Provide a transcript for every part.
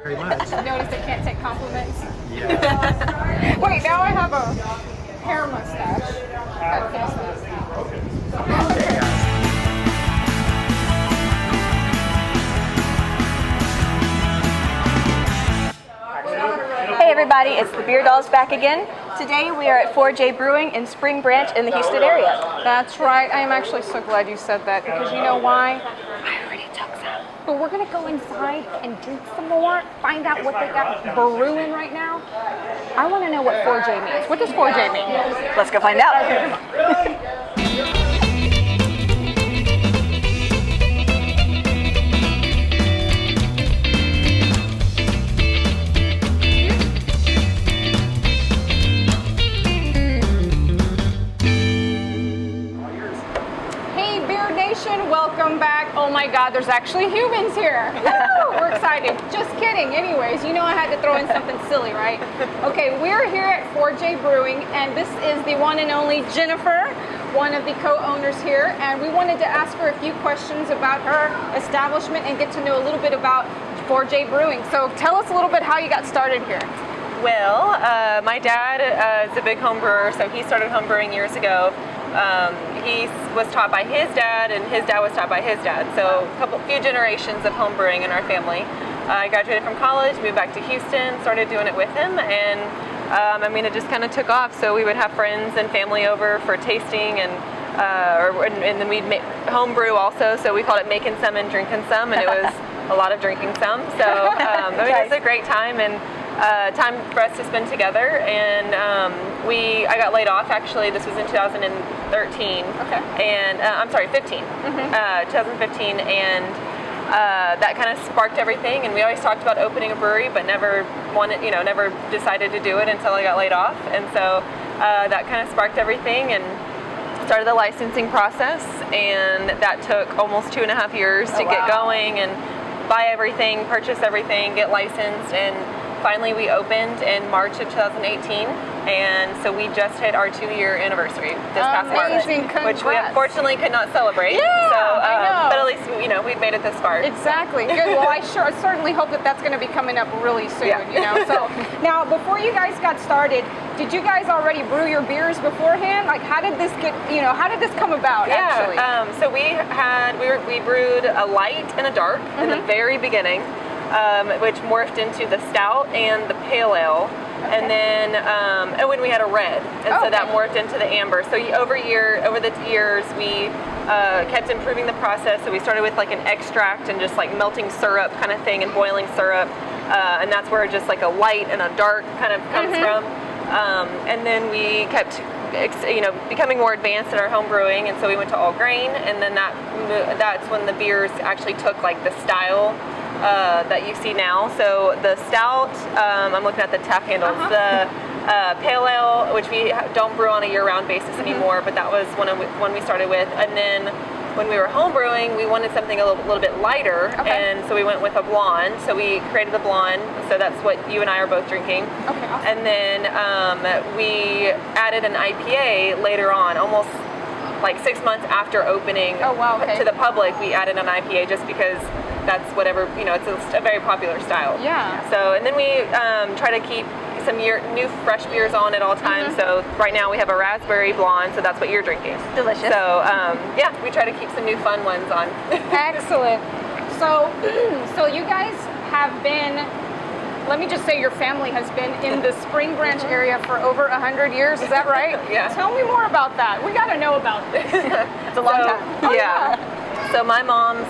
Very much. Notice I can't take compliments. Yeah. Wait, now I have a hair mustache. Gotta fix that. Okay, guys. Hey everybody, it's the Beer Dolls back again. Today we are at 4J Brewing in Spring Branch in the Houston area. That's right. I am actually so glad you said that because you know why? I already took some. But we're gonna go inside and drink some more, find out what they got brewing right now. I want to know what 4J means. What does 4J mean? Let's go find out. Hey Beard Nation, welcome back. Oh my God, there's actually humans here. Woo! We're excited. Just kidding. Anyways, you know I had to throw in something silly, right? Okay, we're here at 4J Brewing, and this is the one and only Jennifer, one of the co-owners here, and we wanted to ask her a few questions about her establishment and get to know a little bit about 4J Brewing. So tell us a little bit how you got started here. Well, my dad is a big home brewer, so he started home brewing years ago. He was taught by his dad, and his dad was taught by his dad. So few generations of home brewing in our family. I graduated from college, moved back to Houston, started doing it with him, and it just kind of took off. So we would have friends and family over for tasting, and then we'd make home brew also. So we called it making some and drinking some, and it was a lot of drinking some. So it was a great time and time for us to spend together. And I got laid off actually. This was in 2013. Okay. And I'm sorry, 15. 2015, and that kind of sparked everything. And we always talked about opening a brewery, but never decided to do it until I got laid off. And so that kind of sparked everything and started the licensing process. And that took almost 2.5 years to get going and buy everything, purchase everything, get licensed, and finally we opened in March of 2018, and so we just hit our 2-year anniversary this past March, which we unfortunately could not celebrate. Yeah, so, I know. But at least we've made it this far. Exactly. Good. Well, I certainly hope that that's going to be coming up really soon. Yeah. So now, before you guys got started, did you guys already brew your beers beforehand? Like, how did this get? How did this come about? Actually. So we brewed a light and a dark in the very beginning. Which morphed into the stout and the pale ale, and then when we had a red, and so that morphed into the amber. So over the years, we kept improving the process. So we started with like an extract and just like melting syrup kind of thing and boiling syrup, and that's where just like a light and a dark kind of comes from. And then we kept becoming more advanced in our home brewing, and so we went to all grain, and then that's when the beers actually took like the style that you see now. So the stout, I'm looking at the tap handles. The pale ale, which we don't brew on a year-round basis anymore, but that was one we started with. And then when we were home brewing, we wanted something a little bit lighter, and so we went with a blonde. So we created the blonde. So that's what you and I are both drinking. Okay. Awesome. And then we added an IPA later on, almost like 6 months after opening to the public. We added an IPA just because that's it's a very popular style. Yeah. So, and then we try to keep some new fresh beers on at all times. So right now we have a raspberry blonde, so that's what you're drinking. Delicious. So we try to keep some new fun ones on. Excellent. So you guys have been, let me just say your family has been in the Spring Branch area for over 100 years, is that right? Yeah. Tell me more about that. We got to know about this. It's a long time. Oh, yeah. So my mom's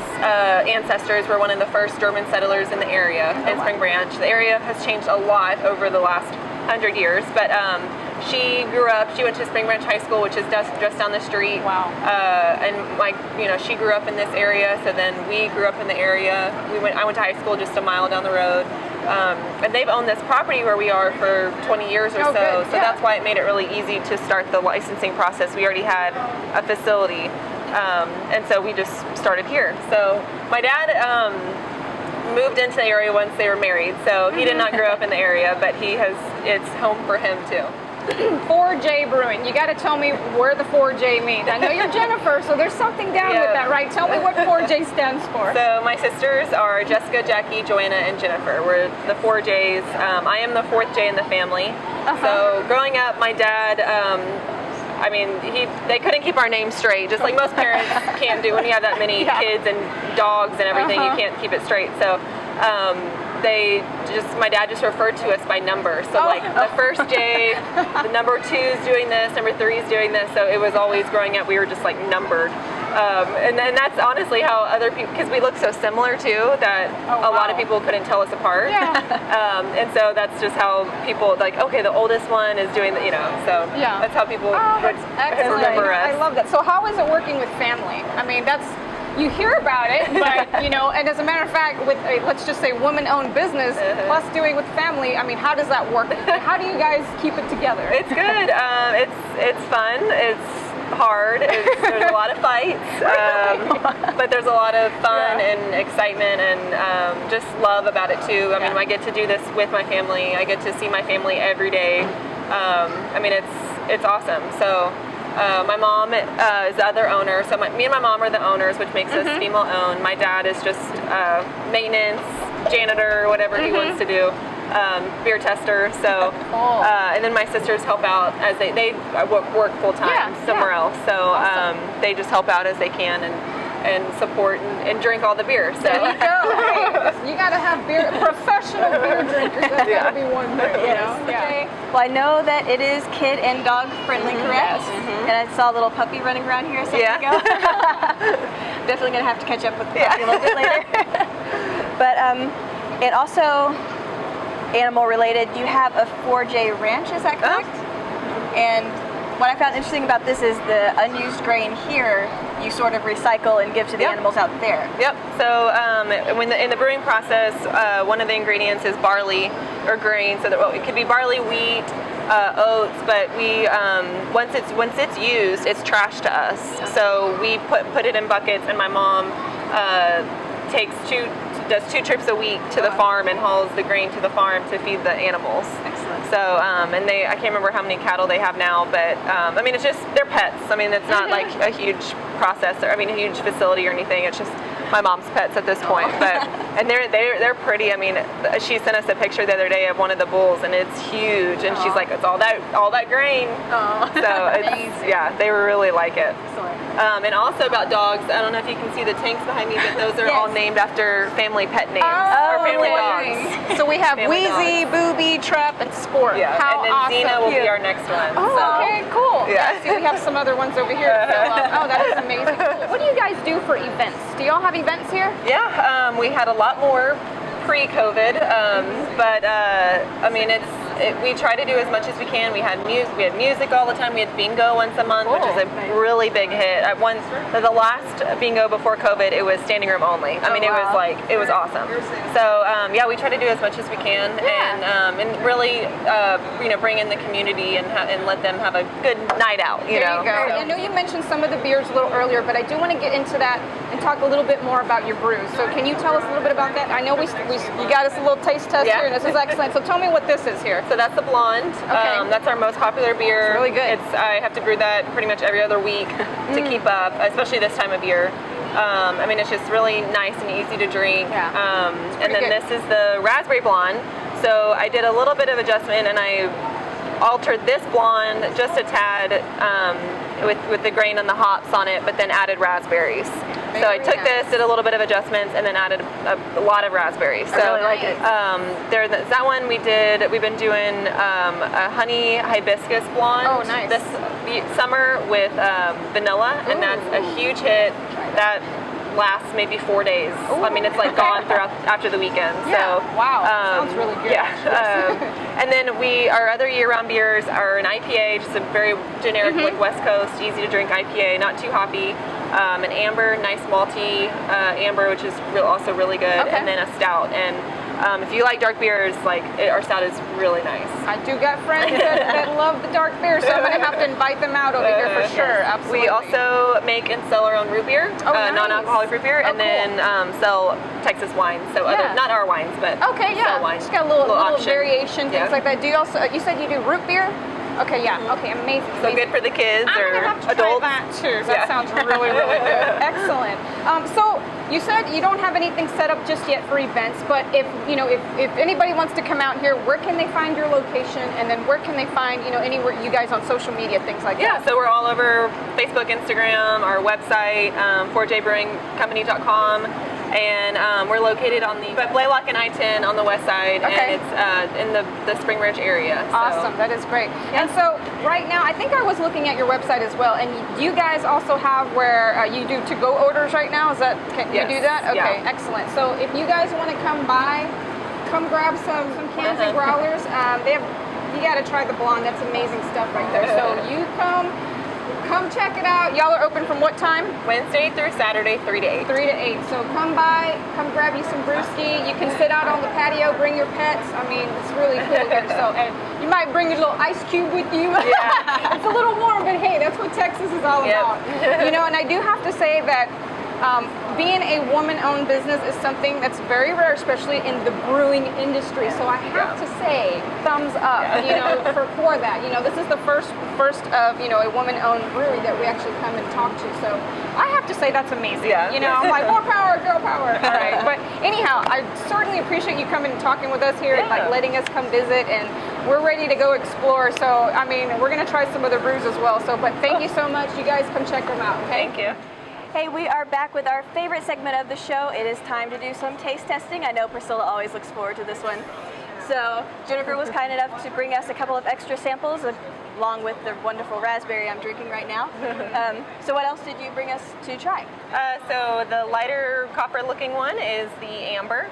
ancestors were one of the first German settlers in the area in Spring Branch. The area has changed a lot over the last 100 years, but she went to Spring Branch High School, which is just down the street. Wow. And she grew up in this area, so then we grew up in the area. I went to high school just a mile down the road. And they've owned this property where we are for 20 years or so. Good. So that's why it made it really easy to start the licensing process. We already had a facility. And so we just started here. So my dad moved into the area once they were married. So he did not grow up in the area, but it's home for him too. 4J Brewing. You got to tell me where the 4J means. I know you're Jennifer, so there's something down with that, right? Tell me what 4J stands for. So my sisters are Jessica, Jackie, Joanna, and Jennifer. We're the 4Js. I am the 4th J in the family. So growing up, my dad, I mean, they couldn't keep our names straight, just like most parents can't do when you have that many kids and dogs and everything. You can't keep it straight. So my dad just referred to us by number. So like the first J, the number 2 is doing this, number 3 is doing this. So it was always growing up, we were just like numbered. And then that's honestly how other people, because we look so similar too, that a lot of people couldn't tell us apart. And so that's just how people, like, okay, the oldest one is doing the, so that's how people would remember us. I love that. So how is it working with family? I mean, you hear about it, but and as a matter of fact, with let's just say woman-owned business, plus doing with family, I mean, how does that work? How do you guys keep it together? It's good. It's fun. It's hard. There's a lot of fights, but there's a lot of fun and excitement and just love about it too. I mean, I get to do this with my family. I get to see my family every day. I mean, it's awesome. So. My mom is the other owner, so me and my mom are the owners, which makes us female-owned. My dad is just maintenance, janitor, whatever he wants to do, beer tester. So, and then my sisters help out as they work full-time somewhere else. So they just help out as they can and support and drink all the beer. So there you go. Hey, you got to have professional beer drinkers. That's got to be one thing. Well, I know that it is kid and dog friendly, correct? And I saw a little puppy running around here a second ago. Definitely gonna have to catch up with the puppy a little bit later. But and also animal related, you have a 4J ranch, is that correct? And what I found interesting about this is the unused grain here you sort of recycle and give to the animals out there. So in the brewing process, one of the ingredients is barley or grain. So that it could be barley, wheat, oats, but we once it's used, it's trash to us. So we put it in buckets, and my mom does 2 trips a week to the farm and hauls the grain to the farm to feed the animals. Excellent. So and I can't remember how many cattle they have now, but I mean, it's just, they're pets. I mean, it's not like a huge process, a huge facility or anything. It's just my mom's pets at this point. But and they're pretty. I mean, she sent us a picture the other day of one of the bulls, and it's huge. And she's like, it's all that grain. So it's, they really like it. And also about dogs, I don't know if you can see the tanks behind me, but those are all named after family pet names or family dogs. So we have Wheezy, Booby, Trap, and Sport. How and then awesome. Xena will be our next one. Okay, cool. See, we have some other ones over here. So, that is amazing. What do you guys do for events? Do y'all have events here? Yeah, we had a lot more pre-COVID, but I mean, we try to do as much as we can. We had music all the time. We had bingo once a month, which is a really big hit. The last bingo before COVID, it was standing room only. I mean, it was awesome. So we try to do as much as we can, and really bring in the community and let them have a good night out. There you go. I know you mentioned some of the beers a little earlier, but I do want to get into that and talk a little bit more about your brews. So can you tell us a little bit about that? I know you got us a little taste test here, and this is excellent. So tell me what this is here. So that's the blonde. That's our most popular beer. It's really good. I have to brew that pretty much every other week to keep up, especially this time of year. I mean, it's just really nice and easy to drink. And then this is the raspberry blonde. So I did a little bit of adjustment, and I altered this blonde just a tad with the grain and the hops on it, but then added raspberries. So I took this, did a little bit of adjustments, and then added a lot of raspberries. So I really like it. That one we've been doing a honey hibiscus blonde this summer with vanilla, and that's a huge hit. That lasts maybe 4 days. I mean, it's like gone throughout after the weekend. So wow, sounds really good. And then our other year-round beers are an IPA, just a very generic like West Coast, easy to drink IPA, not too hoppy. An amber, nice malty amber, which is also really good, and then a stout. And if you like dark beers, our stout is really nice. I do got friends that love the dark beer, so I'm going to have to invite them out over here for sure. Absolutely. We also make and sell our own root beer, non-alcoholic root beer, and then sell Texas wines. So not our wines, but sell wines. Just got a little variation, things like that. Do you also? You said you do root beer. Okay, yeah. Okay, amazing. So amazing. good for the kids I'm or gonna have to adults. try that too. That Yeah. sounds really, really good. Excellent. So you said you don't have anything set up just yet for events, but if anybody wants to come out here, where can they find your location, and then where can they find anywhere you guys on social media, things like Yeah, that? so we're all over Facebook, Instagram, our website, 4jbrewingcompany.com, and we're located on the Blaylock and I-10 on the west side, Okay. and it's in the Spring Ridge area. So. Awesome, that is great. And so right now, I think I was looking at your website as well, and you guys also have where you do to-go orders right now. Can Yes. you do that? Okay, Yeah. excellent. So if you guys want to come grab some cans and growlers. You got to try the blonde. That's amazing stuff right there. So you come check it out. Y'all are open from what time? Wednesday through Saturday, 3 to 8. 3 to 8. So come by, come grab you some brewski. You can sit out on the patio, bring your pets. I mean, it's really cool here. So, and you might bring a little ice cube with you. Yeah. It's a little warm, but hey, that's what Texas is all Yep. about. And I do have to say that being a woman-owned business is something that's very rare, especially in the brewing industry. So I have to say, thumbs up, for that. This is the first of a woman-owned brewery that we actually come and talk to. So I have to say that's amazing. Yeah. I'm like, more power, girl power. All right. But anyhow, I certainly appreciate you coming and talking with us here and like letting us come visit, and we're ready to go explore. So I mean, we're gonna try some other brews as well. So, but thank you so much. You guys come check them out. Okay? Thank you. Hey, we are back with our favorite segment of the show. It is time to do some taste testing. I know Priscilla always looks forward to this one. So Jennifer was kind enough to bring us a couple of extra samples along with the wonderful raspberry I'm drinking right now. So what else did you bring us to try? So the lighter copper looking one is the amber,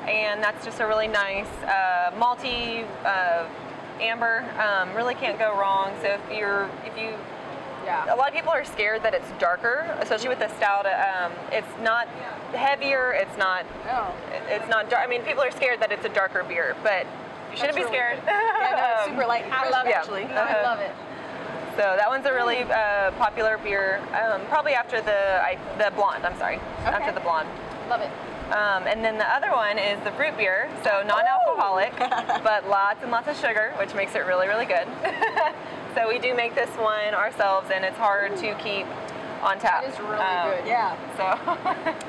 and that's just a really nice malty amber. Really can't go wrong. So if you a lot of people are scared that it's darker, especially with the stout. It's not heavier. It's not dark. I mean, people are scared that it's a darker beer, but you shouldn't be scared. Yeah, no, it's super light. I love it. actually. I love it. So that one's a really popular beer. Probably after the blonde. I'm sorry, after the blonde. Love it. And then the other one is the fruit beer, so non-alcoholic, but lots and lots of sugar, which makes it really, really good. So we do make this one ourselves, and it's hard to keep on tap. It is really good. Yeah. So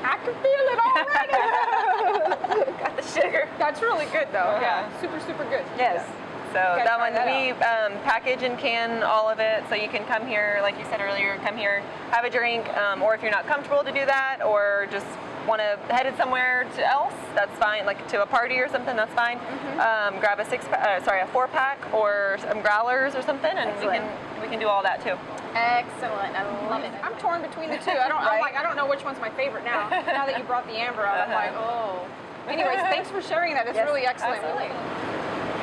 I can feel it already. got the sugar. That's really good though. Yeah. Super, super good. Yes. So Gotta that try one, that we package and can all of it, so you can come here, like you said earlier, come here, have a drink, or if you're not comfortable to do that, or just want to head somewhere else, that's fine, like to a party or something, that's fine. Grab a 4-pack or some growlers or something, and we can do all that too. Excellent. I love it. I'm torn between the two. I don't know which one's my favorite now. Now that you brought the amber out, I'm like, oh. Anyways, thanks for sharing that. It's really excellent. Absolutely.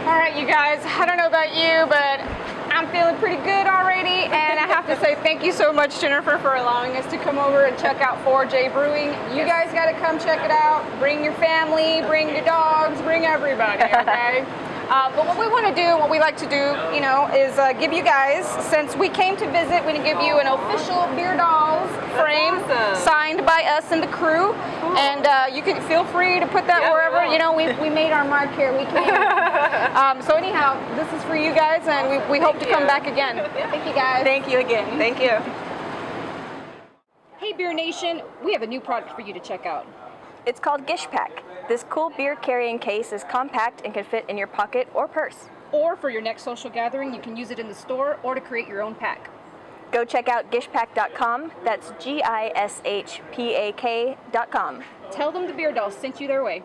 All right, you guys, I don't know about you, but I'm feeling pretty good already, and I have to say thank you so much, Jennifer, for allowing us to come over and check out 4J Brewing. You guys got to come check it out. Bring your family, bring your dogs, bring everybody, okay? But what we want to do, what we like to do, is give you guys, since we came to visit, we're going to give you an official Beer Dolls frame signed by us and the crew. And you can feel free to put that wherever. We made our mark here. We can. So anyhow, this is for you guys, and we hope to come back again. Thank you, guys. Thank you again. Thank you. Hey, Beer Nation, we have a new product for you to check out. It's called Gish Pack. This cool beer carrying case is compact and can fit in your pocket or purse. Or for your next social gathering, you can use it in the store or to create your own pack. Go check out gishpack.com. That's GISHPAK.com. Tell them the Beer Dolls sent you their way.